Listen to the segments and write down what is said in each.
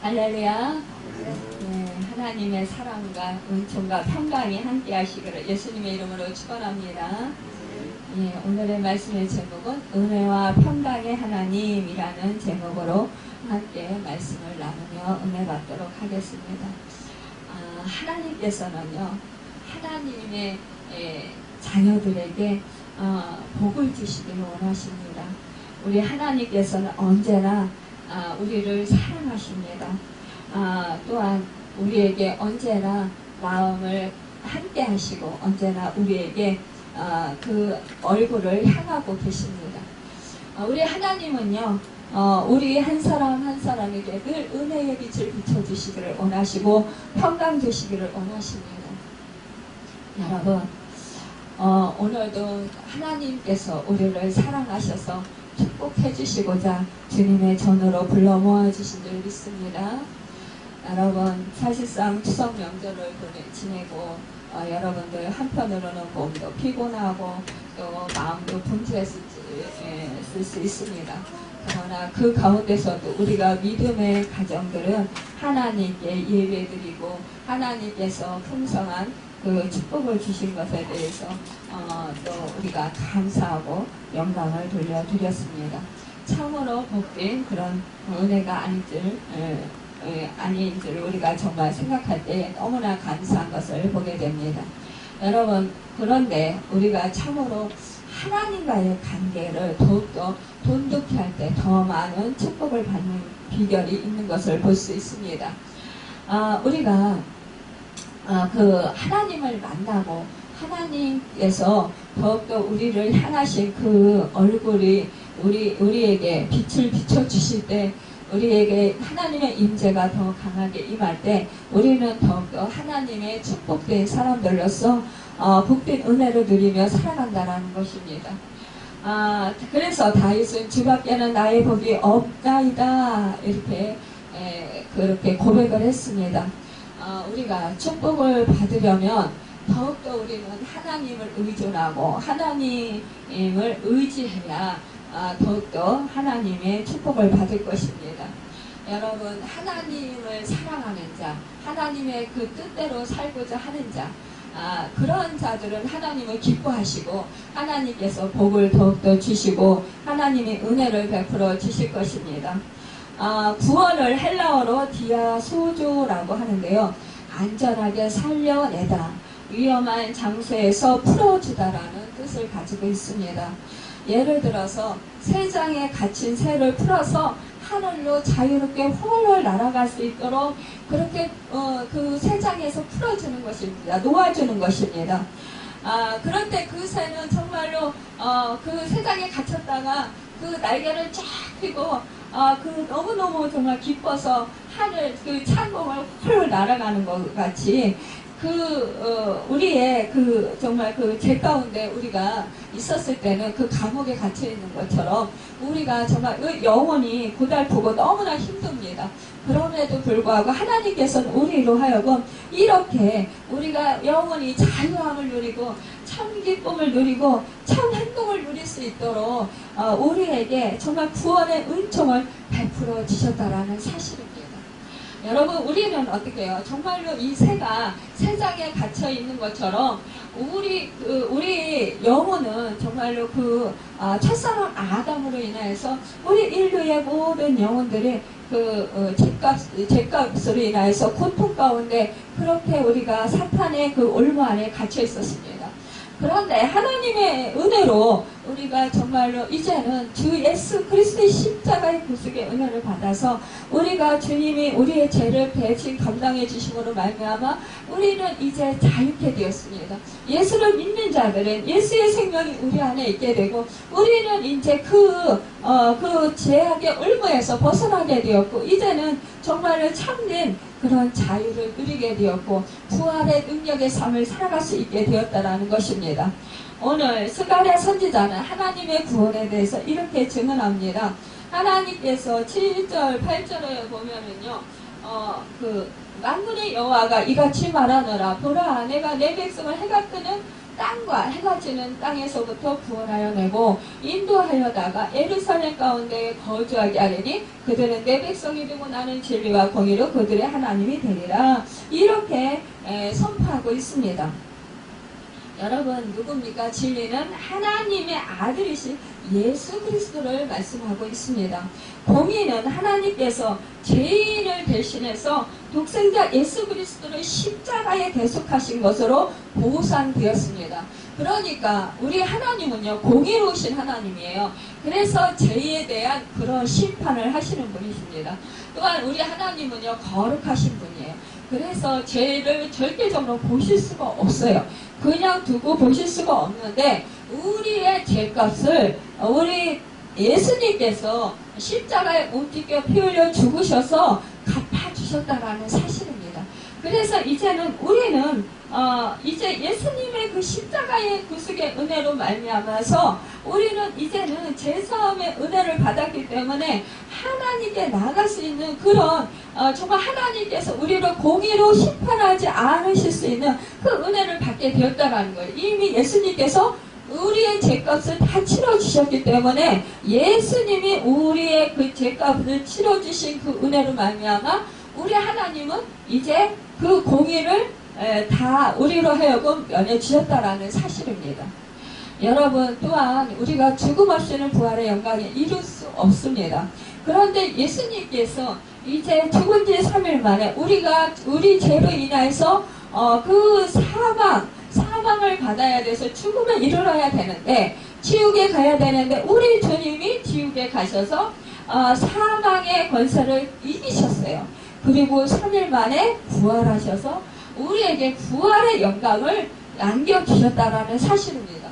할렐루야. 네, 하나님의 사랑과 은총과 평강이 함께 하시기를 예수님의 이름으로 축원합니다. 예, 오늘의 말씀의 제목은 은혜와 평강의 하나님이라는 제목으로 함께 말씀을 나누며 은혜 받도록 하겠습니다. 하나님께서는요, 하나님의 자녀들에게 복을 주시기를 원하십니다. 우리 하나님께서는 언제나 우리를 사랑하십니다. 또한 우리에게 언제나 마음을 함께 하시고 언제나 우리에게 그 얼굴을 향하고 계십니다. 우리 하나님은요, 우리 한 사람 한 사람에게 늘 은혜의 빛을 비춰주시기를 원하시고 평강 주시기를 원하십니다. 여러분, 오늘도 하나님께서 우리를 사랑하셔서 축복해 주시고자 주님의 전으로 불러 모아주신 줄 믿습니다. 여러분, 사실상 추석 명절을 지내고 여러분들 한편으로는 몸도 피곤하고 또 마음도 분주했을 수 있습니다. 그러나 그 가운데서도 우리가 믿음의 가정들은 하나님께 예배드리고 하나님께서 풍성한 그 축복을 주신 것에 대해서 또 우리가 감사하고 영광을 돌려드렸습니다. 참으로 복된 그런 은혜가 아닌 줄 우리가 정말 생각할 때 너무나 감사한 것을 보게 됩니다. 여러분, 그런데 우리가 참으로 하나님과의 관계를 더욱더 돈독히 할 때 더 많은 축복을 받는 비결이 있는 것을 볼 수 있습니다. 우리가 그 하나님을 만나고 하나님께서 더욱더 우리를 향하신 그 얼굴이 우리에게 빛을 비춰주실 때 우리에게 하나님의 임재가 더 강하게 임할 때 우리는 더욱더 하나님의 축복된 사람들로서 복된 은혜를 누리며 살아간다는 것입니다. 그래서 다윗은 주밖에는 나의 복이 없나이다 이렇게 그렇게 고백을 했습니다. 우리가 축복을 받으려면 더욱더 우리는 하나님을 의존하고 하나님을 의지해야 더욱더 하나님의 축복을 받을 것입니다. 여러분, 하나님을 사랑하는 자, 하나님의 그 뜻대로 살고자 하는 자, 그런 자들은 하나님을 기뻐하시고 하나님께서 복을 더욱더 주시고 하나님의 은혜를 베풀어 주실 것입니다. 구원을 헬라어로 디아소조라고 하는데요, 안전하게 살려내다, 위험한 장소에서 풀어주다라는 뜻을 가지고 있습니다. 예를 들어서 새장에 갇힌 새를 풀어서 하늘로 자유롭게 훨훨 날아갈 수 있도록 그렇게 그 새장에서 풀어주는 것입니다. 놓아주는 것입니다. 그런데 그 새는 정말로 그 새장에 갇혔다가 그 날개를 쫙 펴고 그 너무너무 정말 기뻐서 하늘 그 창공을 훨훨 날아가는 것 같이 우리의 정말 죄 가운데 우리가 있었을 때는 그 감옥에 갇혀 있는 것처럼 우리가 정말 영혼이 고달프고 너무나 힘듭니다. 그럼에도 불구하고 하나님께서는 우리로 하여금 이렇게 우리가 영원히 자유함을 누리고 참 기쁨을 누리고 참 행복을 누릴 수 있도록 우리에게 정말 구원의 은총을 베풀어 주셨다라는 사실입니다. 여러분, 우리는 어떻게 해요? 정말로 이 새가 새장에 갇혀 있는 것처럼 우리 영혼은 정말로 첫사람 아담으로 인해서 우리 인류의 모든 영혼들이 죄값으로 인하여서 고통 가운데 그렇게 우리가 사탄의 그 올무 안에 갇혀 있었습니다. 그런데 하나님의 은혜로 우리가 정말로 이제는 주 예수 그리스도의 십자가의 구속의 은혜를 받아서 우리가 주님이 우리의 죄를 대신 감당해 주심으로 말미암아 우리는 이제 자유케 되었습니다. 예수를 믿는 자들은 예수의 생명이 우리 안에 있게 되고 우리는 이제 그 죄악의 올무에서 벗어나게 되었고 이제는 정말로 참된 그런 자유를 누리게 되었고 부활의 능력의 삶을 살아갈 수 있게 되었다는 것입니다. 오늘 스가랴 선지자는 하나님의 구원에 대해서 이렇게 증언합니다. 하나님께서 7절 8절에 보면은요, 만군의 여호와가 이같이 말하노라. 보라, 내가 내 백성을 해가 뜨는 땅과 해가 지는 땅에서부터 구원하여 내고 인도하여다가 예루살렘 가운데 거주하게 하리니 그들은 내 백성이 되고 나는 진리와 공의로 그들의 하나님이 되리라. 이렇게 선포하고 있습니다. 여러분, 누굽니까? 진리는 하나님의 아들이신 예수 그리스도를 말씀하고 있습니다. 공의는 하나님께서 죄인을 대신해서 독생자 예수 그리스도를 십자가에 대속하신 것으로 보상되었습니다. 그러니까 우리 하나님은요, 공의로우신 하나님이에요. 그래서 죄에 대한 그런 심판을 하시는 분이십니다. 또한 우리 하나님은요, 거룩하신 분이에요. 그래서 죄를 절대적으로 보실 수가 없어요. 그냥 두고 보실 수가 없는데 우리의 죄값을 우리 예수님께서 십자가에 못 뛰겨 피 흘려 죽으셔서 갚아주셨다라는 사실입니다. 그래서 이제는 우리는 이제 예수님의 그 십자가의 구속의 은혜로 말미암아서 우리는 이제는 제사함의 은혜를 받았기 때문에 하나님께 나갈 수 있는 그런 정말 하나님께서 우리를 공의로 심판하지 않으실 수 있는 그 은혜를 받게 되었다는 거예요. 이미 예수님께서 우리의 죄값을 다 치러주셨기 때문에 예수님이 우리의 그 죄값을 치러주신 그 은혜로 말미암아 우리 하나님은 이제 그 공의를 다 우리로 하여금 면해주셨다라는 사실입니다. 여러분, 또한 우리가 죽음 없이는 부활의 영광에 이룰 수 없습니다. 그런데 예수님께서 이제 죽은 지 3일 만에 우리 죄로 인해서 그 사망을 받아야 돼서 죽음에 이르러야 되는데, 지옥에 가야 되는데 우리 주님이 지옥에 가셔서 사망의 권세를 이기셨어요. 그리고 3일 만에 부활하셔서 우리에게 부활의 영광을 안겨주셨다라는 사실입니다.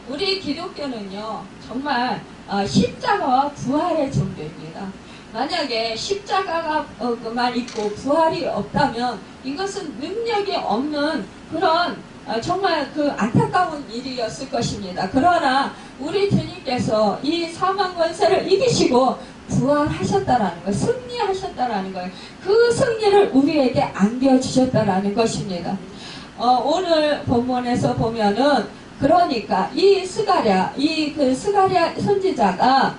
우리 기독교는요, 정말 십자가와 부활의 종교입니다. 만약에 십자가만 있고 부활이 없다면 이것은 능력이 없는 그런 정말 그 안타까운 일이었을 것입니다. 그러나 우리 주님께서 이 사망 권세를 이기시고 부활하셨다라는 것, 승리하셨다라는 거예요. 그 승리를 우리에게 안겨주셨다라는 것입니다. 오늘 본문에서 보면은 그러니까 이 스가랴 선지자가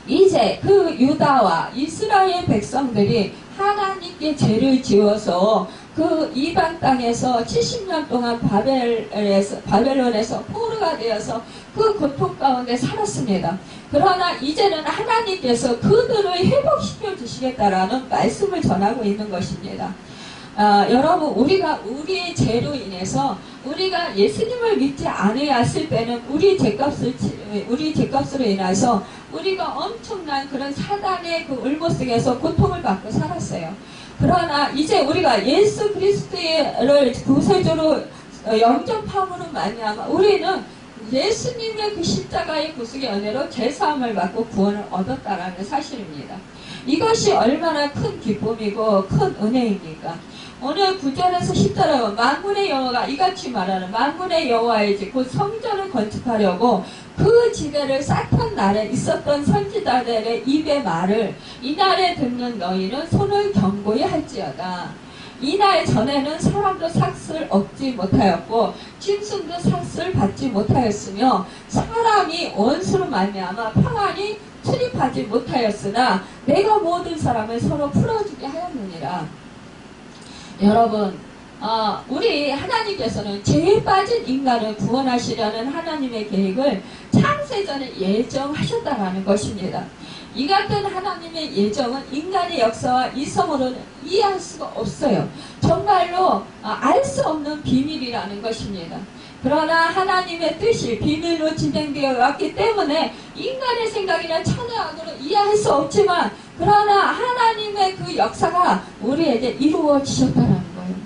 이제 그 유다와 이스라엘 백성들이 하나님께 죄를 지어서 그 이방 땅에서 70년 동안 바벨론에서 포로가 되어서 그 고통 가운데 살았습니다. 그러나 이제는 하나님께서 그들을 회복시켜 주시겠다라는 말씀을 전하고 있는 것입니다. 여러분, 우리가 우리의 죄로 인해서 우리가 예수님을 믿지 않으였을 때는 우리 죄값으로 인해서 우리가 엄청난 그런 사단의 그 울보 속에서 고통을 받고 살았어요. 그러나 이제 우리가 예수 그리스도를 구세주로 영접함으로 말미암아 우리는 예수님의 그 십자가의 구속의 은혜로 죄사함을 받고 구원을 얻었다라는 사실입니다. 이것이 얼마나 큰 기쁨이고 큰 은혜입니까? 오늘 9절에서 10절에 만군의 여호와가 이같이 말하는 만군의 여호와의 집 곧 성전을 건축하려고 그 지대를 쌓던 날에 있었던 선지자들의 입의 말을 이날에 듣는 너희는 손을 견고히 할지어다. 이날 전에는 사람도 삭슬 얻지 못하였고 짐승도 삭슬 받지 못하였으며 사람이 원수로 말미암아 평안히 출입하지 못하였으나 내가 모든 사람을 서로 풀어주게 하였느니라. 여러분, 우리 하나님께서는 죄에 빠진 인간을 구원하시려는 하나님의 계획을 창세전에 예정하셨다라는 것입니다. 이 같은 하나님의 예정은 인간의 역사와 이성으로는 이해할 수가 없어요. 정말로 알 수 없는 비밀이라는 것입니다. 그러나 하나님의 뜻이 비밀로 진행되어 왔기 때문에 인간의 생각이나 천의학으로 이해할 수 없지만 그러나 하나님의 그 역사가 우리에게 이루어지셨다는 거예요.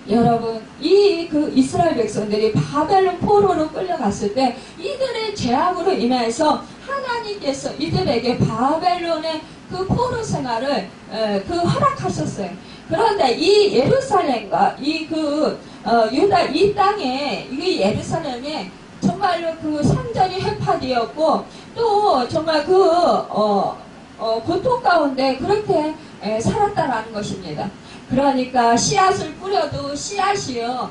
여러분, 그 이스라엘 백성들이 바벨론 포로로 끌려갔을 때 이들의 죄악으로 인해서 하나님께서 이들에게 바벨론의 그 포로 생활을 허락하셨어요. 그런데 이 예루살렘과 유다 이 땅에 이 예루살렘에 정말로 그 성전이 회파되었고 또 정말 고통 가운데 그렇게 살았다라는 것입니다. 그러니까 씨앗을 뿌려도 씨앗이요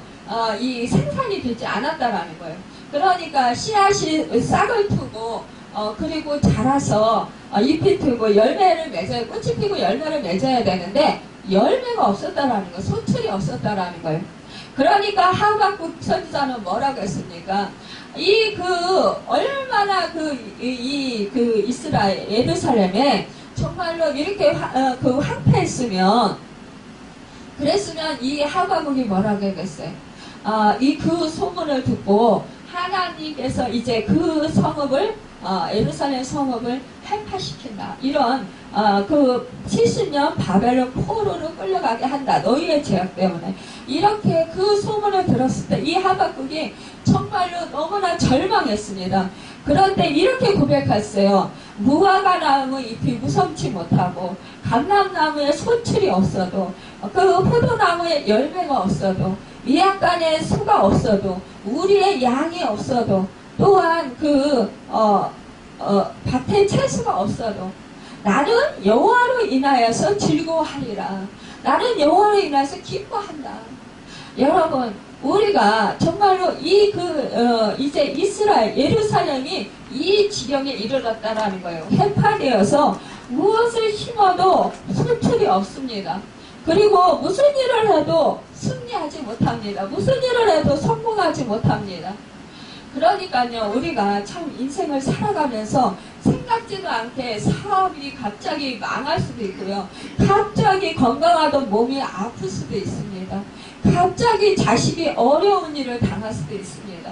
이 생산이 되지 않았다라는 거예요. 그러니까 씨앗이 싹을 트고 그리고 자라서 잎이 트고 열매를 맺어야, 꽃이 피고 열매를 맺어야 되는데 열매가 없었다라는 거, 소출이 없었다라는 거예요. 그러니까 하박국 선지자는 뭐라고 했습니까? 얼마나 이스라엘, 예루살렘에 정말로 이렇게 황폐했으면, 그랬으면 이 하박국이 뭐라고 했겠어요? 그 소문을 듣고 하나님께서 이제 그 성읍을, 예루살렘 성읍을 폐파시킨다. 이런, 70년 바벨론 포로로 끌려가게 한다. 너희의 죄악 때문에. 이렇게 그 소문을 들었을 때 이 하박국이 정말로 너무나 절망했습니다. 그런데 이렇게 고백했어요. 무화과 나무 잎이 무성치 못하고 감람나무에 소출이 없어도 그 포도나무에 열매가 없어도 미약간에 소가 없어도 우리의 양이 없어도 또한 밭에 채소가 없어도 나는 여호와로 인하여서 즐거워하리라. 나는 여호와로 인하여서 기뻐한다. 여러분, 우리가 정말로 이제 이스라엘, 예루살렘이 이 지경에 이르렀다라는 거예요. 해파되어서 무엇을 심어도 소출이 없습니다. 그리고 무슨 일을 해도 승리하지 못합니다. 무슨 일을 해도 성공하지 못합니다. 그러니까요, 우리가 참 인생을 살아가면서 생각지도 않게 사업이 갑자기 망할 수도 있고요. 갑자기 건강하던 몸이 아플 수도 있습니다. 갑자기 자식이 어려운 일을 당할 수도 있습니다.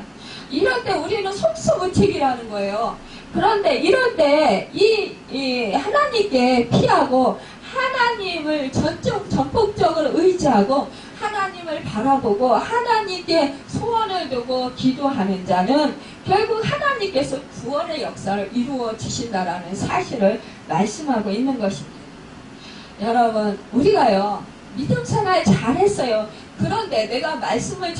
이럴 때 우리는 속수무책이라는 거예요. 그런데 이럴 때 이 하나님께 피하고 하나님을 전폭적으로 의지하고 하나님을 바라보고 하나님께 소원을 두고 기도하는 자는 결국 하나님께서 구원의 역사를 이루어 주신다라는 사실을 말씀하고 있는 것입니다. 여러분, 우리가요, 믿음 생활 잘했어요. 그런데 내가 말씀을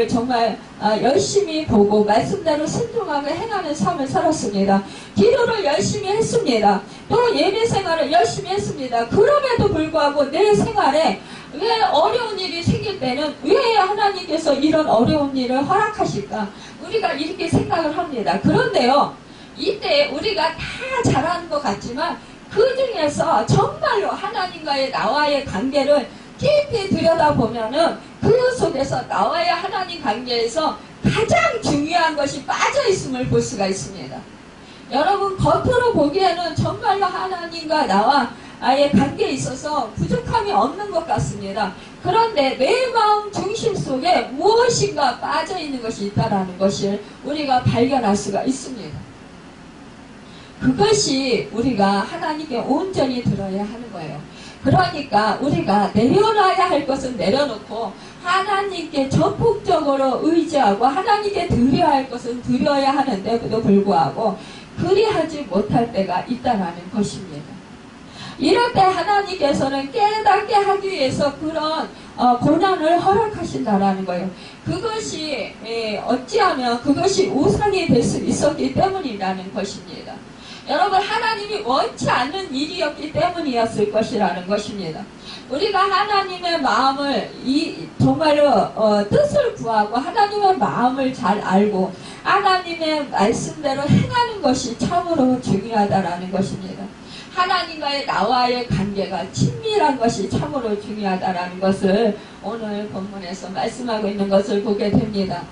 정말 열심히 보고 말씀대로 순종하고 행하는 삶을 살았습니다. 기도를 열심히 했습니다. 또 예배 생활을 열심히 했습니다. 그럼에도 불구하고 내 생활에 왜 어려운 일이 생길 때는 왜 하나님께서 이런 어려운 일을 허락하실까? 우리가 이렇게 생각을 합니다. 그런데요, 이때 우리가 다 잘하는 것 같지만 그 중에서 정말로 하나님과의 나와의 관계를 깊이 들여다보면은 그 속에서 나와의 하나님 관계에서 가장 중요한 것이 빠져있음을 볼 수가 있습니다. 여러분, 겉으로 보기에는 정말로 하나님과 나와의 관계에 있어서 부족함이 없는 것 같습니다. 그런데 내 마음 중심 속에 무엇인가 빠져있는 것이 있다는 것을 우리가 발견할 수가 있습니다. 그것이 우리가 하나님께 온전히 들어야 하는 거예요. 그러니까 우리가 내려놔야 할 것은 내려놓고 하나님께 전폭적으로 의지하고 하나님께 드려야 할 것은 드려야 하는데도 불구하고 그리하지 못할 때가 있다는 것입니다. 이럴 때 하나님께서는 깨닫게 하기 위해서 그런 고난을 허락하신다라는 거예요. 그것이 어찌하면 그것이 우상이 될 수 있었기 때문이라는 것입니다. 여러분, 하나님이 원치 않는 일이었기 때문이었을 것이라는 것입니다. 우리가 하나님의 마음을 정말로 뜻을 구하고 하나님의 마음을 잘 알고 하나님의 말씀대로 행하는 것이 참으로 중요하다라는 것입니다. 하나님과의 나와의 관계가 친밀한 것이 참으로 중요하다라는 것을 오늘 본문에서 말씀하고 있는 것을 보게 됩니다.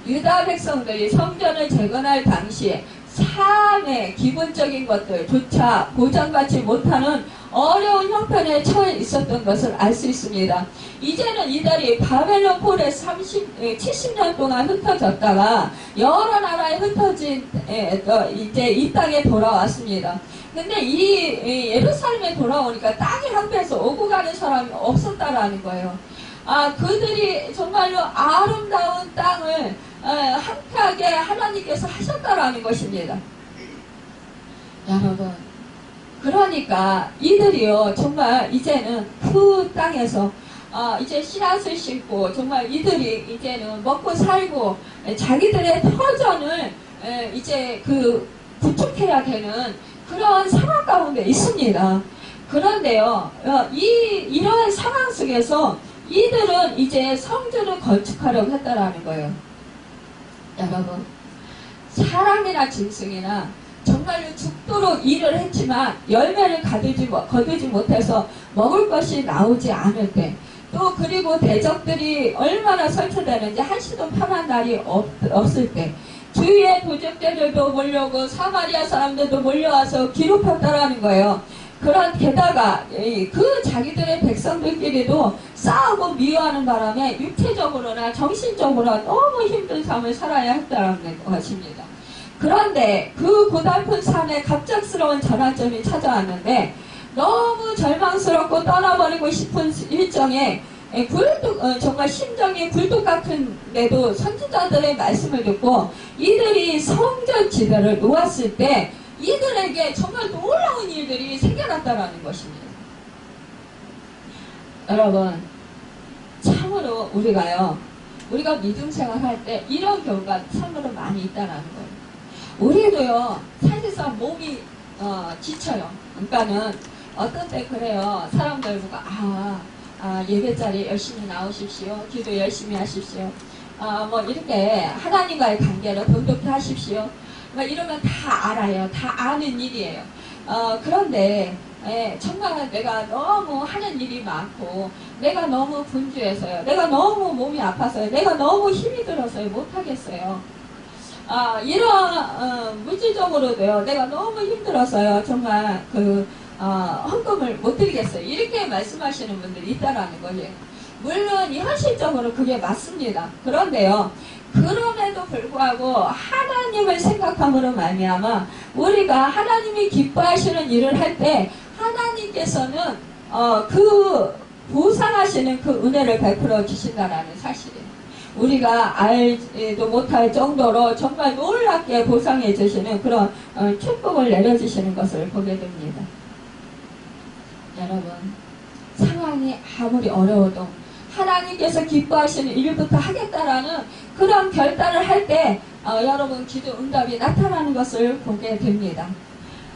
유다 백성들이 성전을 재건할 당시에 삶의 기본적인 것들조차 보장받지 못하는 어려운 형편에 처해 있었던 것을 알 수 있습니다. 이제는 이들이 바벨론 폴에 70년 동안 흩어졌다가 여러 나라에 흩어진 이제 이 땅에 돌아왔습니다. 근데 이 예루살렘에 돌아오니까 땅이 한패해서 오고 가는 사람이 없었다라는 거예요. 그들이 정말로 아름다운 땅을 함께하게 하나님께서 하셨다라는 것입니다. 여러분, 그러니까 이들이요, 정말 이제는 그 땅에서 이제 씨앗을 심고 정말 이들이 이제는 먹고 살고 자기들의 터전을 이제 구축해야 되는 그런 상황 가운데 있습니다. 그런데요, 이러한 상황 속에서 이들은 이제 성전을 건축하려고 했다라는 거예요. 여러분, 사람이나 짐승이나 정말로 죽도록 일을 했지만 열매를 거두지 못해서 먹을 것이 나오지 않을 때, 또 그리고 대적들이 얼마나 설치되는지 한시도 편한 날이 없을 때, 주위의 도적들도 몰려오고 사마리아 사람들도 몰려와서 기롭혔다라는 거예요. 그런 게다가 그 자기들의 백성들끼리도 싸우고 미워하는 바람에 육체적으로나 정신적으로 너무 힘든 삶을 살아야 했다는 것입니다. 그런데 그 고달픈 삶에 갑작스러운 전환점이 찾아왔는데 너무 절망스럽고 떠나버리고 싶은 일정에 정말 심정이 굴뚝 같은데도 선지자들의 말씀을 듣고 이들이 성전 지대를 놓았을 때 이들에게 정말 놀라운 일들이 생겨났다는 것입니다. 여러분, 참으로 우리가 믿음 생활할 때 이런 경우가 참으로 많이 있다는 거예요. 우리도요, 사실상 몸이 지쳐요. 그러니까는 어떤 때 그래요. 사람들 보고 예배 자리에 열심히 나오십시오. 기도 열심히 하십시오. 뭐 이렇게 하나님과의 관계를 돈독히 하십시오. 뭐 이러면 다 알아요. 다 아는 일이에요. 그런데 정말 내가 너무 하는 일이 많고 내가 너무 분주해서요. 내가 너무 몸이 아파서요. 내가 너무 힘이 들어서요. 못하겠어요. 이런 물질적으로도요. 내가 너무 힘들어서요. 정말 헌금을 못 드리겠어요. 이렇게 말씀하시는 분들이 있다라는 거예요. 물론 현실적으로 그게 맞습니다. 그런데요. 그럼에도 불구하고 하나님을 생각함으로 말미암아 우리가 하나님이 기뻐하시는 일을 할 때 하나님께서는 그 보상하시는 그 은혜를 베풀어 주신다라는 사실이에요. 우리가 알지도 못할 정도로 정말 놀랍게 보상해 주시는 그런 축복을 내려주시는 것을 보게 됩니다. 여러분, 상황이 아무리 어려워도 하나님께서 기뻐하시는 일부터 하겠다라는 그런 결단을 할 때 여러분 기도 응답이 나타나는 것을 보게 됩니다.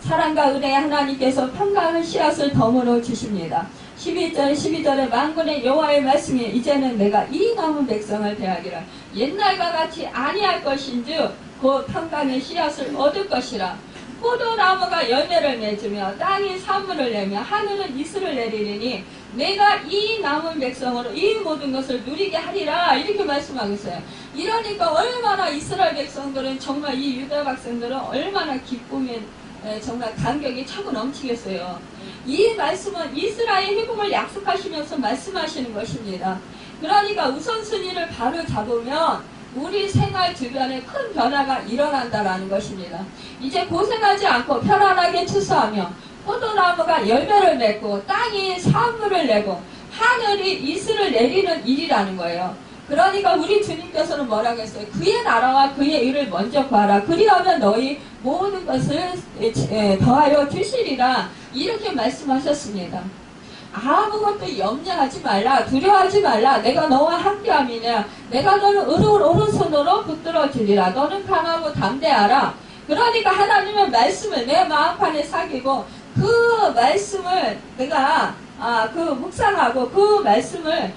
사랑과 은혜의 하나님께서 평강의 씨앗을 덤으로 주십니다. 12절에 만군의 여호와의 말씀이 이제는 내가 이 남은 백성을 대하기를 옛날과 같이 아니할 것인즉 곧 평강의 씨앗을 얻을 것이라. 포도나무가 열매를 맺으며 땅이 산물을 내며 하늘은 이슬을 내리리니 내가 이 남은 백성으로 이 모든 것을 누리게 하리라. 이렇게 말씀하고 있어요. 이러니까 얼마나 이스라엘 백성들은 정말 이 유다 백성들은 얼마나 기쁨에 정말 감격이 차고 넘치겠어요. 이 말씀은 이스라엘 회복을 약속하시면서 말씀하시는 것입니다. 그러니까 우선순위를 바로 잡으면 우리 생활 주변에 큰 변화가 일어난다라는 것입니다. 이제 고생하지 않고 편안하게 추수하며 포도나무가 열매를 맺고 땅이 산물을 내고 하늘이 이슬을 내리는 일이라는 거예요. 그러니까 우리 주님께서는 뭐라고 했어요? 그의 나라와 그의 일을 먼저 구하라. 그리하면 너희 모든 것을 더하여 주시리라. 이렇게 말씀하셨습니다. 아무것도 염려하지 말라. 두려워하지 말라. 내가 너와 함께함이냐. 내가 너를 오른손으로 붙들어 주리라. 너는 강하고 담대하라. 그러니까 하나님의 말씀을 내 마음판에 새기고 그 말씀을 내가 묵상하고 그 말씀을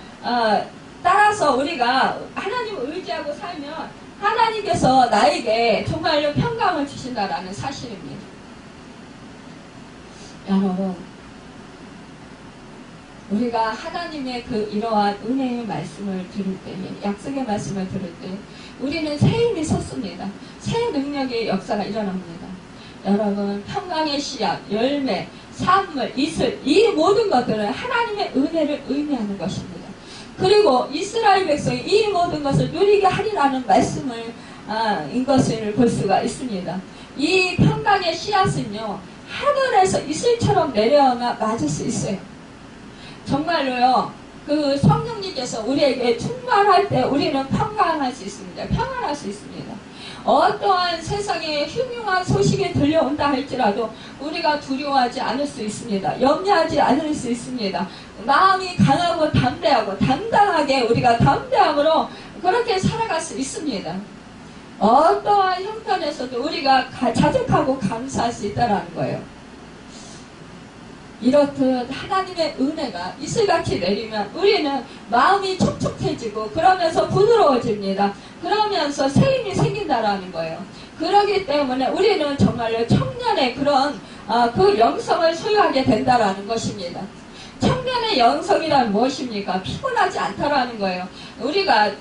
따라서 우리가 하나님을 의지하고 살면 하나님께서 나에게 정말로 평강을 주신다라는 사실입니다. 여러분, 우리가 하나님의 이러한 은혜의 말씀을 들을 때, 약속의 말씀을 들을 때 우리는 새 힘이 솟습니다. 새 능력의 역사가 일어납니다. 여러분, 평강의 씨앗, 열매, 산물, 이슬, 이 모든 것들은 하나님의 은혜를 의미하는 것입니다. 그리고 이스라엘 백성이 이 모든 것을 누리게 하리라는 말씀을 인 것을 볼 수가 있습니다. 이 평강의 씨앗은요, 하늘에서 이슬처럼 내려오나 맞을 수 있어요. 정말로요, 그 성령님께서 우리에게 충만할 때 우리는 평강할 수 있습니다. 평안할 수 있습니다. 어떠한 세상에 흉흉한 소식이 들려온다 할지라도 우리가 두려워하지 않을 수 있습니다. 염려하지 않을 수 있습니다. 마음이 강하고 담대하고 당당하게 우리가 담대함으로 그렇게 살아갈 수 있습니다. 어떠한 형편에서도 우리가 자족하고 감사할 수 있다는 거예요. 이렇듯 하나님의 은혜가 이슬같이 내리면 우리는 마음이 촉촉해지고 그러면서 부드러워집니다. 그러면서 새 힘이 생긴다라는 거예요. 그러기 때문에 우리는 정말로 청년의 그런 그 영성을 소유하게 된다라는 것입니다. 청년의 영성이란 무엇입니까? 피곤하지 않다라는 거예요. 우리가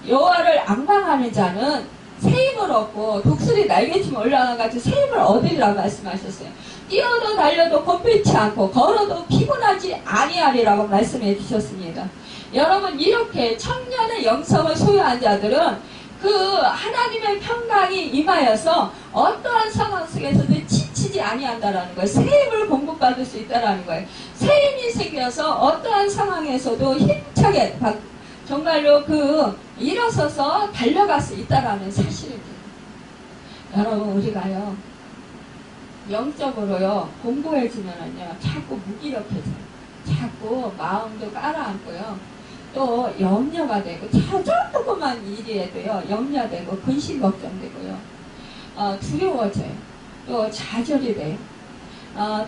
여호와를 앙망하는 자는 새 힘을 얻고 독수리 날개쯤 올라가 가지고 새 힘을 얻으리라고 말씀하셨어요. 뛰어도 달려도 곤필치 않고 걸어도 피곤하지 아니하리라고 말씀해 주셨습니다. 여러분, 이렇게 청년의 영성을 소유한 자들은 그 하나님의 평강이 임하여서 어떠한 상황 속에서도 지치지 아니한다라는 거예요. 새 힘을 공급받을 수 있다라는 거예요. 새 힘이 생겨서 어떠한 상황에서도 힘차게 정말로 일어서서 달려갈 수 있다라는 사실입니다. 여러분, 우리가요 영적으로요 공부해지면은요 자꾸 무기력해져요. 자꾸 마음도 깔아앉고요. 또 염려가 되고 조금만 일이라도요 염려되고 근심 걱정되고요. 두려워져요. 또 좌절이 돼요.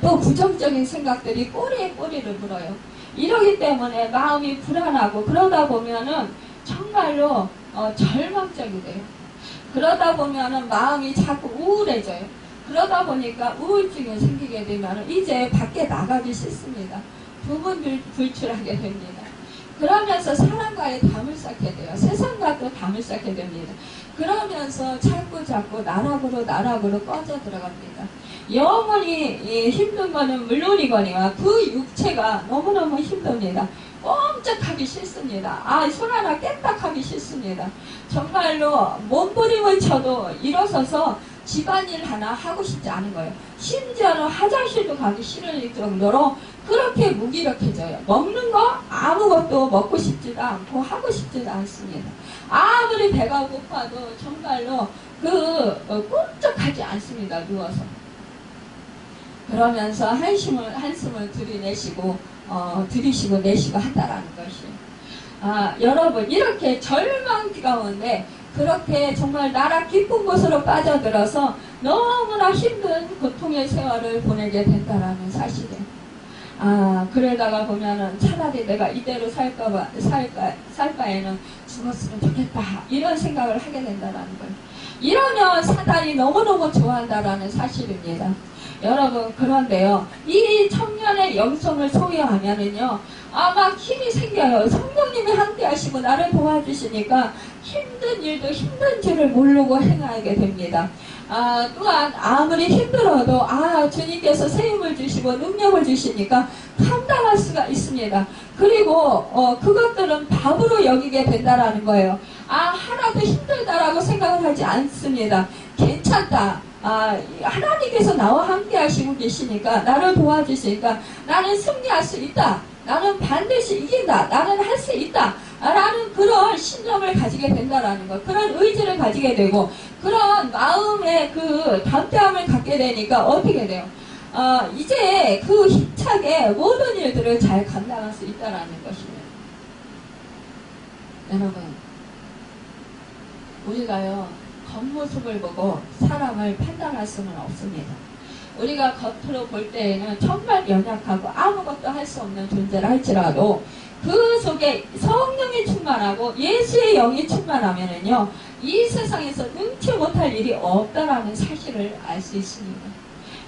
또 부정적인 생각들이 꼬리에 꼬리를 물어요. 이러기 때문에 마음이 불안하고 그러다 보면은 정말로 절망적이 돼요. 그러다 보면은 마음이 자꾸 우울해져요. 그러다 보니까 우울증이 생기게 되면 이제 밖에 나가기 싫습니다. 두문불출하게 됩니다. 그러면서 사람과의 담을 쌓게 돼요. 세상과도 담을 쌓게 됩니다. 그러면서 자꾸 나락으로 꺼져 들어갑니다. 영원히 힘든 거는 물론이거니와 그 육체가 너무너무 힘듭니다. 꼼짝하기 싫습니다. 손 하나 깨딱하기 싫습니다. 정말로 몸부림을 쳐도 일어서서 집안일 하나 하고 싶지 않은 거예요. 심지어는 화장실도 가기 싫을 정도로 그렇게 무기력해져요. 먹는 거 아무것도 먹고 싶지도 않고 하고 싶지도 않습니다. 아무리 배가 고파도 정말로 꼼짝하지 않습니다. 누워서. 그러면서 한숨을 들이쉬고 내쉬고 한다라는 것이. 여러분, 이렇게 절망 가운데 그렇게 정말 나라 깊은 곳으로 빠져들어서 너무나 힘든 고통의 세월을 보내게 된다라는 사실이에요. 그러다가 보면은 차라리 내가 이대로 살 바에는 죽었으면 좋겠다. 이런 생각을 하게 된다라는 거예요. 이러면 사단이 너무너무 좋아한다라는 사실입니다. 여러분, 그런데요, 이 청년의 영성을 소유하면은요, 막 힘이 생겨요. 성령님이 함께 하시고 나를 도와주시니까 힘든 일도 힘든 줄을 모르고 행하게 됩니다. 또한 아무리 힘들어도 주님께서 새 힘을 주시고 능력을 주시니까 감당할 수가 있습니다. 그리고 그것들은 밥으로 여기게 된다라는 거예요. 하나도 힘들다라고 생각을 하지 않습니다. 괜찮다. 하나님께서 나와 함께 하시고 계시니까 나를 도와주시니까 나는 승리할 수 있다. 나는 반드시 이긴다. 나는 할 수 있다. 라는 그런 신념을 가지게 된다라는 것. 그런 의지를 가지게 되고 그런 마음의 담대함을 갖게 되니까 어떻게 돼요? 이제 힘차게 모든 일들을 잘 감당할 수 있다라는 것입니다. 여러분, 우리가요 겉모습을 보고 사람을 판단할 수는 없습니다. 우리가 겉으로 볼 때에는 정말 연약하고 아무것도 할 수 없는 존재를 할지라도 그 속에 성령이 충만하고 예수의 영이 충만하면은요 이 세상에서 능치 못할 일이 없다라는 사실을 알 수 있습니다.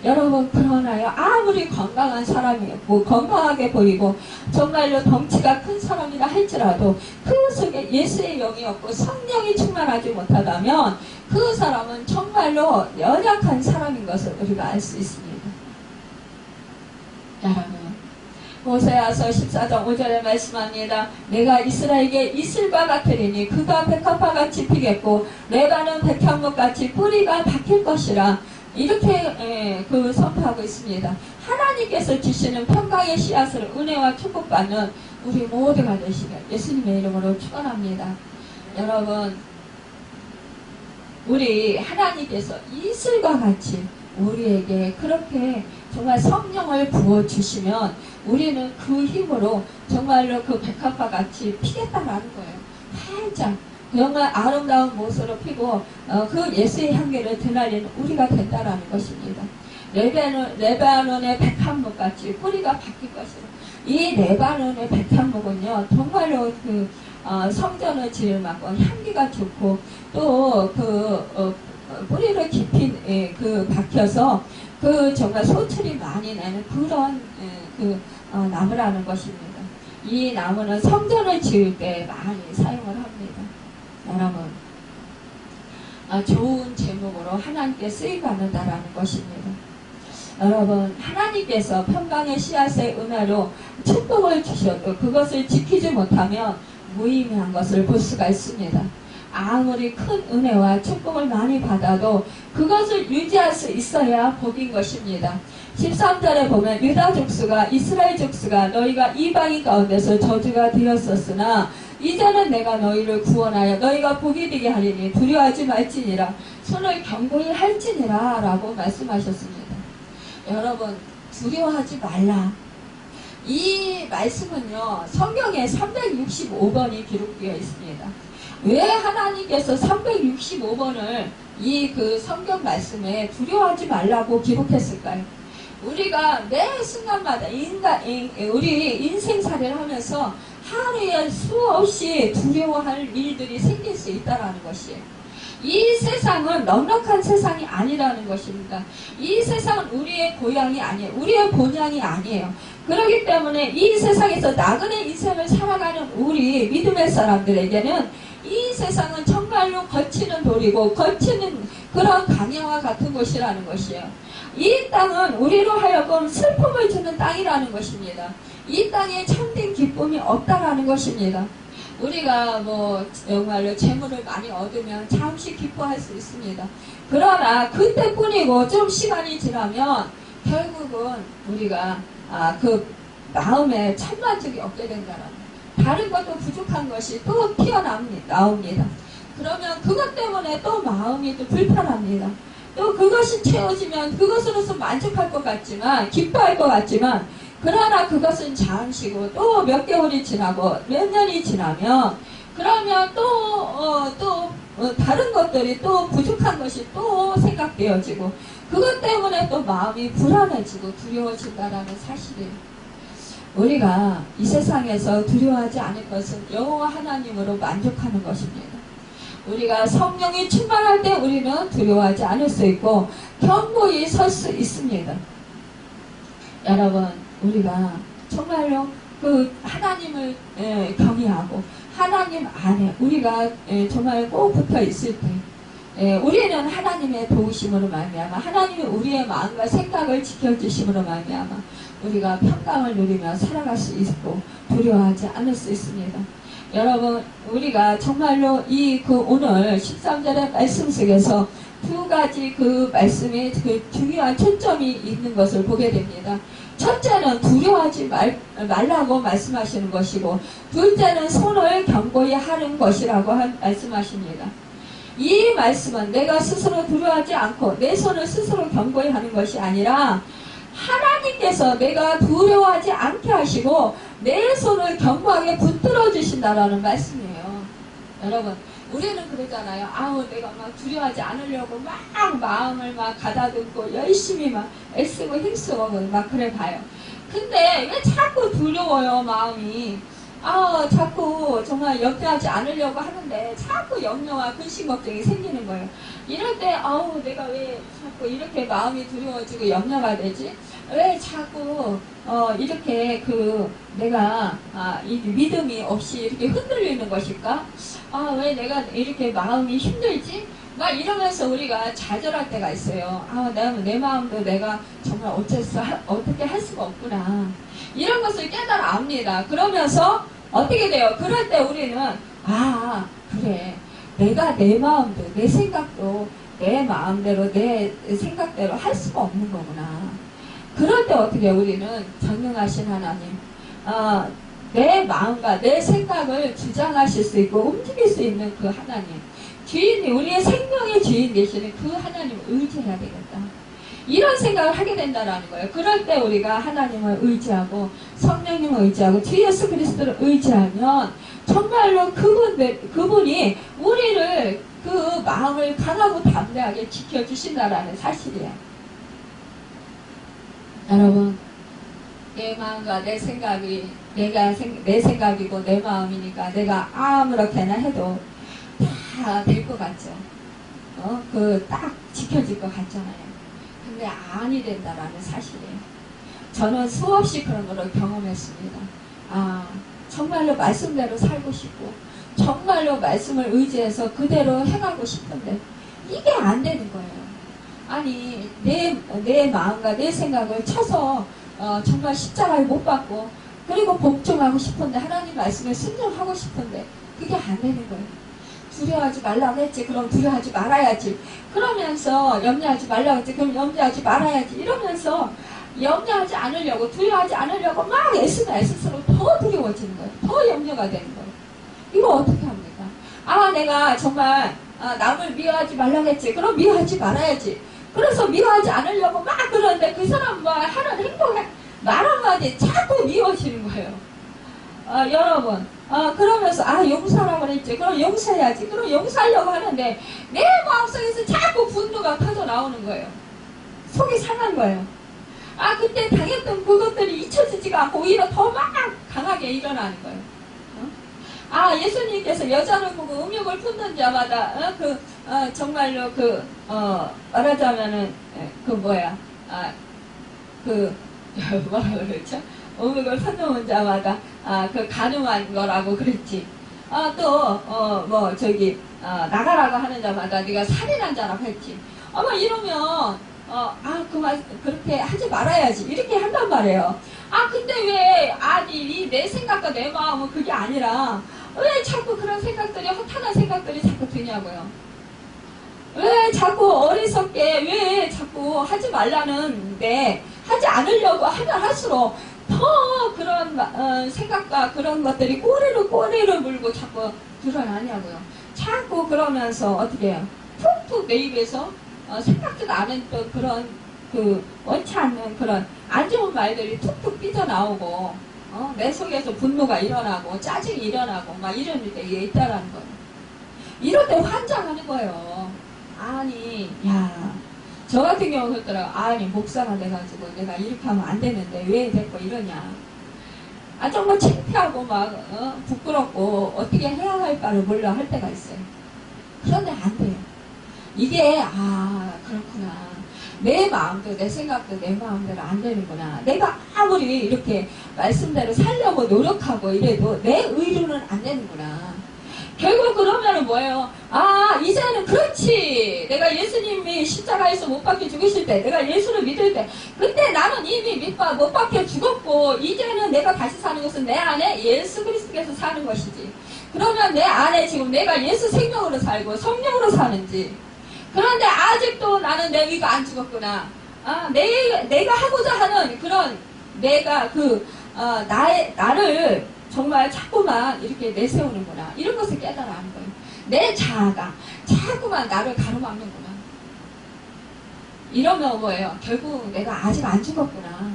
여러분, 그러나요 아무리 건강한 사람이고 건강하게 보이고 정말로 덩치가 큰 사람이라 할지라도 그 속에 예수의 영이 없고 성령이 충만하지 못하다면 그 사람은 정말로 연약한 사람인 것을 우리가 알 수 있습니다. 여러분, 호세아서 14장 5절에 말씀합니다. 내가 이스라엘에게 이슬과 같으리니 그가 백합화같이 피겠고 레바논 백향목같이 뿌리가 박힐 것이라. 이렇게 선포하고 있습니다. 하나님께서 주시는 평강의 씨앗을 은혜와 축복받는 우리 모두가 되시길 예수님의 이름으로 축원합니다. 여러분, 우리 하나님께서 이슬과 같이 우리에게 그렇게 정말 성령을 부어주시면 우리는 그 힘으로 정말로 백합화 같이 피겠다라는 거예요. 활짝 정말 아름다운 모습으로 피고 그 예수의 향기를 드날리는 우리가 된다라는 것입니다. 레바논의 백합목같이 뿌리가 바뀔 것이라. 이 레바논의 백합목은요, 정말로 성전을 지을 만큼 향기가 좋고, 또 뿌리를 깊이 박혀서 정말 소출이 많이 나는 그런 나무라는 것입니다. 이 나무는 성전을 지을 때 많이 사용을 합니다. 여러분, 좋은 제목으로 하나님께 쓰임받는다라는 것입니다. 여러분, 하나님께서 평강의 씨앗의 은혜로 축복을 주셔도 그것을 지키지 못하면 무의미한 것을 볼 수가 있습니다. 아무리 큰 은혜와 축복을 많이 받아도 그것을 유지할 수 있어야 복인 것입니다. 13절에 보면 유다 족수가 이스라엘 족수가 너희가 이방인 가운데서 저주가 되었었으나 이제는 내가 너희를 구원하여 너희가 복이 되게 하리니 두려워하지 말지니라 손을 견고히 할지니라 라고 말씀하셨습니다. 여러분, 두려워하지 말라. 이 말씀은요, 성경에 365번이 기록되어 있습니다. 왜 하나님께서 365번을 이 성경 말씀에 두려워하지 말라고 기록했을까요? 우리가 매 순간마다 우리 인생살이를 하면서 하루에 수없이 두려워할 일들이 생길 수 있다는 것이에요. 이 세상은 넉넉한 세상이 아니라는 것입니다. 이 세상은 우리의 고향이 아니에요. 우리의 본향이 아니에요. 그렇기 때문에 이 세상에서 나그네 인생을 살아가는 우리 믿음의 사람들에게는 이 세상은 정말로 거치는 돌이고 거치는 그런 강야와 같은 곳이라는 것이에요. 이 땅은 우리로 하여금 슬픔을 주는 땅이라는 것입니다. 이 땅에 참된 기쁨이 없다라는 것입니다. 우리가 정말로 재물을 많이 얻으면 잠시 기뻐할 수 있습니다. 그러나 그때뿐이고 좀 시간이 지나면 결국은 우리가 마음에 천만족이 없게 된다는 다른 것도 부족한 것이 또 튀어나옵니다. 그러면 그것 때문에 또 마음이 또 불편합니다. 또 그것이 채워지면 그것으로서 만족할 것 같지만 기뻐할 것 같지만 그러나 그것은 잠시고 또 몇 개월이 지나고 몇 년이 지나면 그러면 또 다른 것들이 또 부족한 것이 또 생각되어지고 그것 때문에 또 마음이 불안해지고 두려워진다라는 사실이에요. 우리가 이 세상에서 두려워하지 않을 것은 여호와 하나님으로 만족하는 것입니다. 우리가 성령이 충만할 때 우리는 두려워하지 않을 수 있고 견고히 설 수 있습니다. 여러분, 우리가 정말로 하나님을 경외하고 하나님 안에 우리가 정말 꼭 붙어 있을 때 우리는 하나님의 도우심으로 말미암아 하나님이 우리의 마음과 생각을 지켜주심으로 말미암아 우리가 평강을 누리며 살아갈 수 있고 두려워하지 않을 수 있습니다. 여러분, 우리가 정말로 오늘 13절의 말씀 속에서 두 가지 말씀에 중요한 초점이 있는 것을 보게 됩니다. 첫째는 두려워하지 말라고 말씀하시는 것이고 둘째는 손을 견고히 하는 것이라고 말씀하십니다. 이 말씀은 내가 스스로 두려워하지 않고 내 손을 스스로 견고히 하는 것이 아니라 하나님께서 내가 두려워하지 않게 하시고 내 손을 견고하게 붙들어 주신다라는 말씀이에요. 여러분, 우리는 그러잖아요. 내가 막 두려워하지 않으려고 막 마음을 막 가다듬고 열심히 막 애쓰고 힘쓰고 막 그래 봐요. 근데 왜 자꾸 두려워요, 마음이? 자꾸 정말 염려하지 않으려고 하는데 자꾸 염려와 근심 걱정이 생기는 거예요. 이럴 때 내가 왜 자꾸 이렇게 마음이 두려워지고 염려가 되지? 왜 자꾸 이렇게 내가 이 믿음이 없이 이렇게 흔들리는 것일까? 왜 내가 이렇게 마음이 힘들지? 막 이러면서 우리가 좌절할 때가 있어요. 내 마음도 내가 정말 어떻게 할 수가 없구나. 이런 것을 깨달아 압니다. 그러면서 어떻게 돼요? 그럴 때 우리는 그래, 내가 내 마음도 내 생각도 내 마음대로 내 생각대로 할 수가 없는 거구나. 그럴 때 어떻게 우리는 전능하신 하나님, 내 마음과 내 생각을 주장하실 수 있고 움직일 수 있는 그 하나님, 우리의 생명의 주인 되시는 그 하나님을 의지해야 되겠다. 이런 생각을 하게 된다는 거예요. 그럴 때 우리가 하나님을 의지하고 성령님을 의지하고 주 예수 그리스도를 의지하면 정말로 그분이 우리를 마음을 강하고 담대하게 지켜주신다라는 사실이에요. 여러분, 내 마음과 내 생각이 내 생각이고 내 마음이니까 내가 아무렇게나 해도 다 될 것 같죠. 딱 지켜질 것 같잖아요. 근데 아니 된다라는 사실이에요. 저는 수없이 그런 걸 경험했습니다. 정말로 말씀대로 살고 싶고 정말로 말씀을 의지해서 그대로 해가고 싶은데 이게 안 되는 거예요. 아니 내 마음과 내 생각을 쳐서 정말 십자가에 못 박고 그리고 복종하고 싶은데 하나님 말씀에 순종하고 싶은데 그게 안 되는 거예요. 두려워하지 말라고 했지. 그럼 두려워하지 말아야지. 그러면서 염려하지 말라고 했지. 그럼 염려하지 말아야지. 이러면서 염려하지 않으려고 두려워하지 않으려고 막 애쓰면 애쓸수록 더 두려워지는 거예요. 더 염려가 되는 거예요. 이거 어떻게 합니까? 내가 정말 남을 미워하지 말라고 했지. 그럼 미워하지 말아야지. 그래서 미워하지 않으려고 막 그러는데 그 사람과 하는 행동에 말 한마디 자꾸 미워지는 거예요. 여러분, 그러면서 용서라고 그랬지. 그럼 용서해야지. 그럼 용서하려고 하는데 내 마음속에서 자꾸 분노가 터져 나오는 거예요. 속이 상한 거예요. 그때 당했던 그것들이 잊혀지지가 않고 오히려 더 막 강하게 일어나는 거예요. 예수님께서 여자를 보고 음욕을 품는 자마다 정말로 말하자면은 뭐라 그랬죠? 음욕을 품는 자마다 가늠한 거라고 그랬지. 나가라고 하는 자마다 네가 살인한 자라고 했지. 이러면 그렇게 하지 말아야지. 이렇게 한단 말이에요. 근데 왜, 내 생각과 내 마음은 그게 아니라, 왜 자꾸 그런 생각들이, 허탄한 생각들이 자꾸 드냐고요. 왜 자꾸 어리석게, 왜 자꾸 하지 말라는데, 하지 않으려고 하면 할수록, 더 그런, 생각과 그런 것들이 꼬리를 물고 자꾸 드러나냐고요. 자꾸 그러면서 어떻게 해요? 툭툭 내 입에서, 생각지도 않았던 그런 원치 않는 그런 안 좋은 말들이 툭툭 삐져나오고 내 속에서 분노가 일어나고 짜증이 일어나고 막 이런 일이 있다라는 거예요. 이럴 때 환장하는 거예요. 저 같은 경우 그랬더라고. 목사가 돼가지고 내가 이렇게 하면 안 되는데 왜 됐고 이러냐. 정말 창피하고 막 부끄럽고 어떻게 해야 할까를 몰라 할 때가 있어요. 그런데 안 돼요. 이게 그렇구나. 내 마음도 내 생각도 내 마음대로 안 되는구나. 내가 아무리 이렇게 말씀대로 살려고 노력하고 이래도 내 의로는 안 되는구나. 결국 그러면은 뭐예요? 이제는 그렇지. 내가 예수님이 십자가에서 못 박혀 죽으실 때, 내가 예수를 믿을 때, 그때 나는 이미 못 박혀 죽었고, 이제는 내가 다시 사는 것은 내 안에 예수 그리스도께서 사는 것이지. 그러면 내 안에 지금 내가 예수 생명으로 살고 성령으로 사는지. 그런데 아직도 나는 내 의가 안 죽었구나. 내가 하고자 하는 그런 내가 나를 정말 자꾸만 이렇게 내세우는구나. 이런 것을 깨달아 하는 거예요. 내 자아가 자꾸만 나를 가로막는구나. 이러면 뭐예요? 결국 내가 아직 안 죽었구나.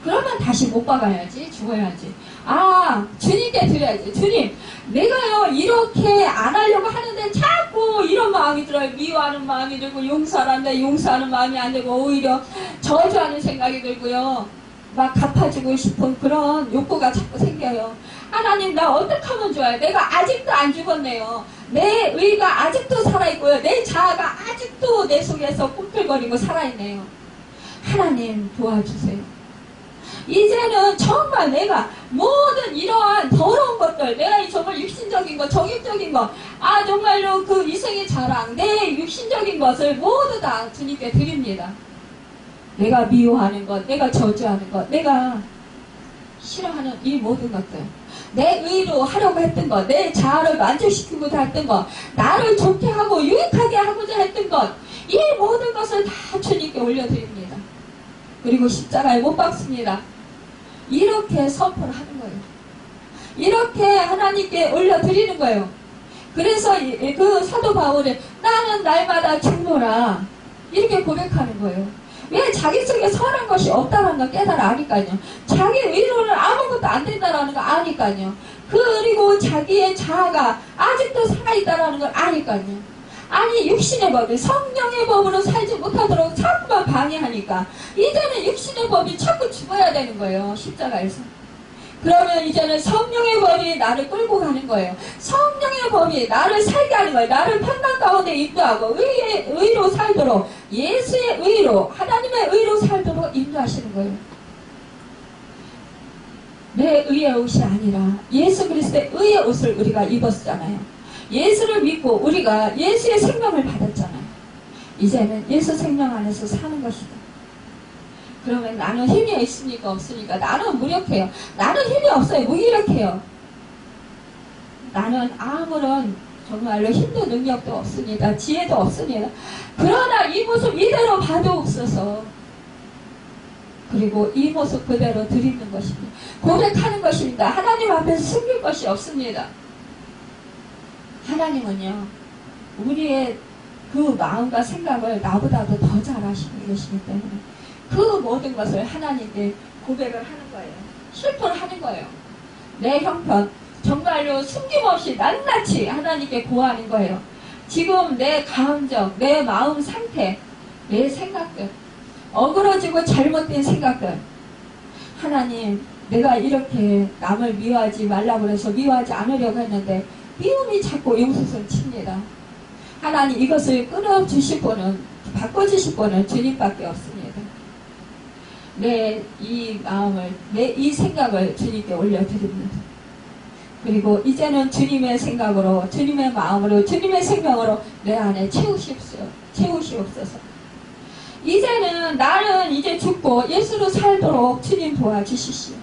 그러면 다시 못 박아야지. 죽어야지. 주님께 드려야지. 주님, 내가요 이렇게 안 하려고 하는데 자꾸 이런 마음이 들어요. 미워하는 마음이 들고 용서하는데 용서하는 마음이 안 되고 오히려 저주하는 생각이 들고요. 막 갚아주고 싶은 그런 욕구가 자꾸 생겨요. 하나님, 나 어떻게 하면 좋아요? 내가 아직도 안 죽었네요. 내 의가 아직도 살아있고요. 내 자아가 아직도 내 속에서 꿈틀거리고 살아있네요. 하나님 도와주세요. 이제는 정말 내가 모든 이러한 더러운 것들, 내가 정말 육신적인 것, 정욕적인 것, 정말로 그 이생의 자랑, 내 육신적인 것을 모두 다 주님께 드립니다. 내가 미워하는 것, 내가 저주하는 것, 내가 싫어하는 이 모든 것들, 내 의로 하려고 했던 것, 내 자아를 만족시키고자 했던 것, 나를 좋게 하고 유익하게 하고자 했던 것, 이 모든 것을 다 주님께 올려드립니다. 그리고 십자가에 못 박습니다. 이렇게 선포를 하는 거예요. 이렇게 하나님께 올려드리는 거예요. 그래서 그 사도 바울이 나는 날마다 죽노라 이렇게 고백하는 거예요. 왜? 자기 속에 선한 것이 없다는 걸 깨달아 아니까요. 자기 의로는 아무것도 안 된다는 걸 아니까요. 그리고 자기의 자아가 아직도 살아있다는 걸 아니까요. 아니 육신의 법이 성령의 법으로 살지 못하도록 자꾸만 방해하니까 이제는 육신의 법이 자꾸 죽어야 되는 거예요. 십자가에서. 그러면 이제는 성령의 법이 나를 끌고 가는 거예요. 성령의 법이 나를 살게 하는 거예요. 나를 평강 가운데 인도하고 의로 살도록, 예수의 의로, 하나님의 의로 살도록 인도하시는 거예요. 내 의의 옷이 아니라 예수 그리스도의 의의 옷을 우리가 입었잖아요. 예수를 믿고 우리가 예수의 생명을 받았잖아요. 이제는 예수 생명 안에서 사는 것이다. 그러면 나는 힘이 있습니까? 없으니까? 나는 무력해요. 나는 힘이 없어요. 무기력해요. 나는 아무런 정말로 힘도 능력도 없습니다. 지혜도 없습니다. 그러나 이 모습 이대로 봐도없어서 그리고 이 모습 그대로 드리는 것입니다. 고백하는 것입니다. 하나님 앞에서 숨길 것이 없습니다. 하나님은요, 우리의 그 마음과 생각을 나보다도 더 잘 아시고 계시기 때문에 그 모든 것을 하나님께 고백을 하는 거예요. 실토를 하는 거예요. 내 형편, 정말로 숨김없이 낱낱이 하나님께 고하는 거예요. 지금 내 감정, 내 마음 상태, 내 생각들, 어그러지고 잘못된 생각들, 하나님, 내가 이렇게 남을 미워하지 말라고 해서 미워하지 않으려고 했는데 미움이 자꾸 용수를 칩니다. 하나님, 이것을 끊어주실 분은, 바꿔주실 분은 주님밖에 없습니다. 내 이 마음을, 내 이 생각을 주님께 올려드립니다. 그리고 이제는 주님의 생각으로, 주님의 마음으로, 주님의 생명으로 내 안에 채우시옵소서. 이제는 나는 이제 죽고 예수로 살도록 주님 도와주시시오.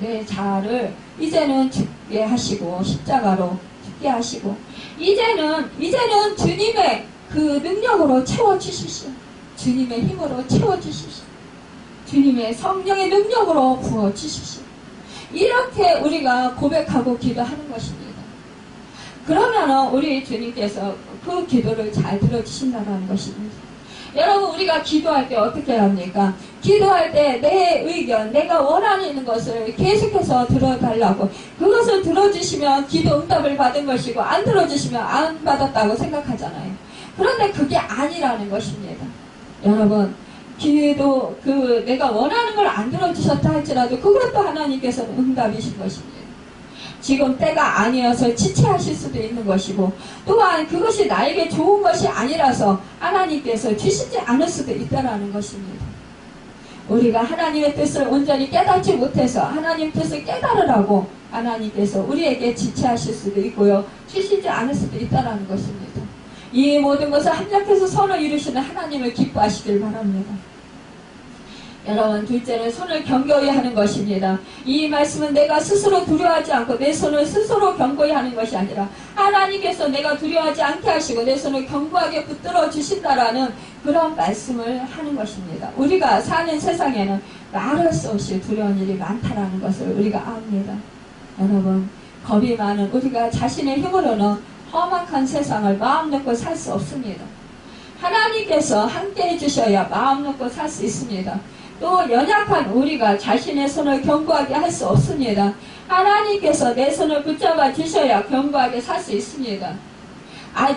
내 자아를 이제는 죽게 하시고 십자가로 죽게 하시고 이제는 주님의 그 능력으로 채워주시시오. 주님의 힘으로 채워주시시오. 주님의 성령의 능력으로 부어주시시오. 이렇게 우리가 고백하고 기도하는 것입니다. 그러면 우리 주님께서 그 기도를 잘 들어주신다는 것입니다. 여러분, 우리가 기도할 때 어떻게 합니까? 기도할 때 내 의견, 내가 원하는 것을 계속해서 들어달라고, 그것을 들어주시면 기도 응답을 받은 것이고 안 들어주시면 안 받았다고 생각하잖아요. 그런데 그게 아니라는 것입니다. 여러분, 기도, 내가 원하는 걸 안 들어주셨다 할지라도 그것도 하나님께서는 응답이신 것입니다. 지금 때가 아니어서 지체하실 수도 있는 것이고, 또한 그것이 나에게 좋은 것이 아니라서 하나님께서 주시지 않을 수도 있다는 것입니다. 우리가 하나님의 뜻을 온전히 깨닫지 못해서 하나님 뜻을 깨달으라고 하나님께서 우리에게 지체하실 수도 있고요, 주시지 않을 수도 있다는 것입니다. 이 모든 것을 합력해서 선을 이루시는 하나님을 기뻐하시길 바랍니다. 여러분, 둘째는 손을 견고히 하는 것입니다. 이 말씀은 내가 스스로 두려워하지 않고 내 손을 스스로 견고히 하는 것이 아니라 하나님께서 내가 두려워하지 않게 하시고 내 손을 견고하게 붙들어 주신다라는 그런 말씀을 하는 것입니다. 우리가 사는 세상에는 말할 수 없이 두려운 일이 많다는 것을 우리가 압니다. 여러분, 겁이 많은 우리가 자신의 힘으로는 험악한 세상을 마음 놓고 살 수 없습니다. 하나님께서 함께 해주셔야 마음 놓고 살 수 있습니다. 또 연약한 우리가 자신의 손을 견고하게 할 수 없습니다. 하나님께서 내 손을 붙잡아 주셔야 견고하게 살 수 있습니다.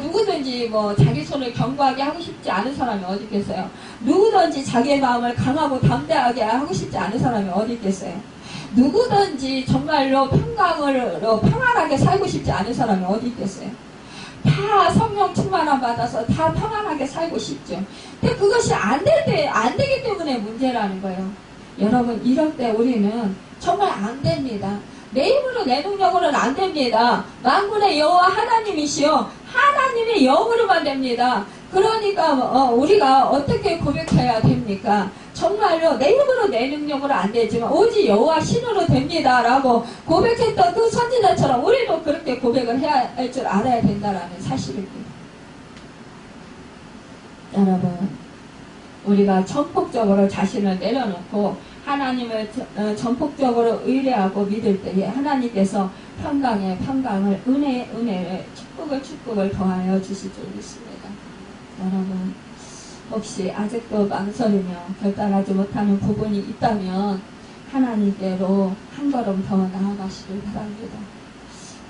누구든지 자기 손을 견고하게 하고 싶지 않은 사람이 어디 있겠어요? 누구든지 자기의 마음을 강하고 담대하게 하고 싶지 않은 사람이 어디 있겠어요? 누구든지 정말로 평안하게 살고 싶지 않은 사람이 어디 있겠어요? 다 성령 충만함 받아서 다 평안하게 살고 싶죠. 근데 그것이 안 되기 때문에 문제라는 거예요. 여러분, 이럴 때 우리는 정말 안 됩니다. 내 힘으로 내 능력으로는 안 됩니다. 만군의 여호와 하나님이시여 하나님의 영으로만 됩니다. 그러니까 우리가 어떻게 고백해야 됩니까? 정말로 내 힘으로 내 능력으로 안 되지만 오직 여호와 신으로 됩니다 라고 고백했던 그 선지자처럼 우리도 그렇게 고백을 해야 할 줄 알아야 된다는 사실입니다. 여러분, 우리가 전폭적으로 자신을 내려놓고 하나님을 전폭적으로 의뢰하고 믿을 때에 하나님께서 평강에 평강을, 은혜에 은혜를, 축복을 더하여 주실 줄 믿습니다. 여러분, 혹시 아직도 망설이며 결단하지 못하는 부분이 있다면 하나님께로 한 걸음 더 나아가시길 바랍니다.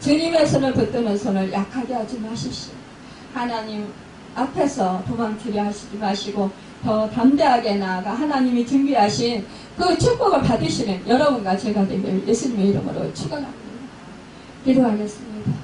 주님의 손을 붙드는 손을 약하게 하지 마십시오. 하나님 앞에서 도망치려 하시지 마시고 더 담대하게 나아가 하나님이 준비하신 그 축복을 받으시는 여러분과 제가 되길 예수님의 이름으로 축원합니다. 기도하겠습니다.